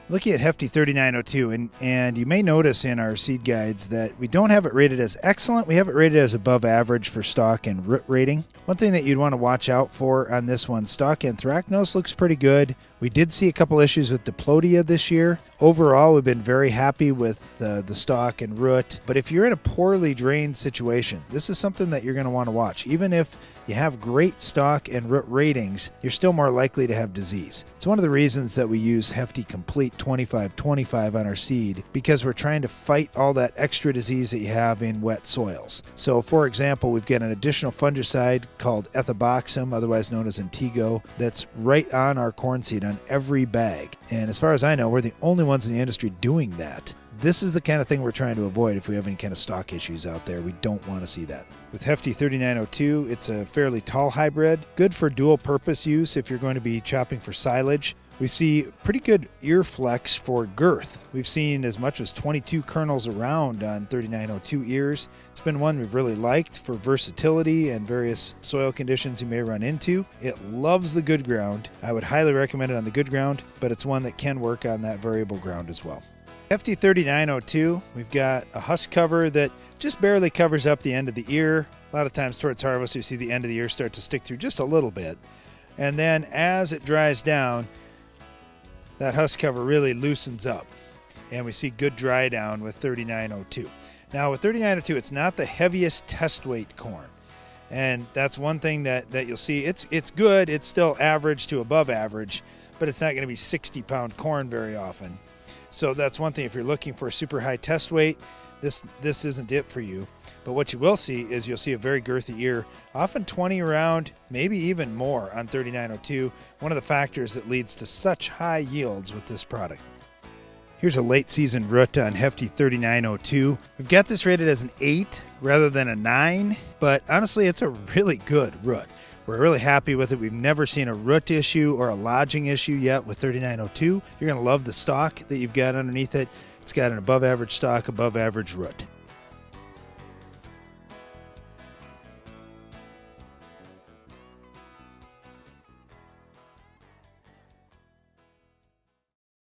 Looking at Hefty 3902, and you may notice in our seed guides that we don't have it rated as excellent. We have it rated as above average for stalk and root rating. One thing that you'd want to watch out for on this one, stalk anthracnose looks pretty good. We did see a couple issues with diplodia this year. Overall, we've been very happy with the stalk and root. But if you're in a poorly drained situation, this is something that you're going to want to watch. Even if you have great stalk and root ratings, you're still more likely to have disease. It's one of the reasons that we use Hefty Complete 25-25 on our seed, because we're trying to fight all that extra disease that you have in wet soils. So for example, we've got an additional fungicide called ethoboxam, otherwise known as Intego, that's right on our corn seed on every bag. And as far as I know, we're the only ones in the industry doing that. This is the kind of thing we're trying to avoid if we have any kind of stalk issues out there. We don't want to see that. With Hefty 3902, it's a fairly tall hybrid, good for dual purpose use if you're going to be chopping for silage. We see pretty good ear flex for girth. We've seen as much as 22 kernels around on 3902 ears. It's been one we've really liked for versatility and various soil conditions you may run into. It loves the good ground. I would highly recommend it on the good ground, but it's one that can work on that variable ground as well. Hefty 3902, we've got a husk cover that just barely covers up the end of the ear. A lot of times towards harvest, you see the end of the ear start to stick through just a little bit. And then as it dries down, that husk cover really loosens up. And we see good dry down with 3902. Now with 3902, it's not the heaviest test weight corn. And that's one thing that you'll see. It's good, it's still average to above average, but it's not going to be 60-pound corn very often. So that's one thing. If you're looking for a super high test weight, this isn't it for you. But what you will see is you'll see a very girthy ear, often 20 around, maybe even more on 3902, one of the factors that leads to such high yields with this product. Here's a late season root on Hefty 3902. We've got this rated as an 8 rather than a 9, but honestly it's a really good root. We're really happy with it. We've never seen a root issue or a lodging issue yet with 3902. You're going to love the stalk that you've got underneath it. It's got an above average stalk, above average root.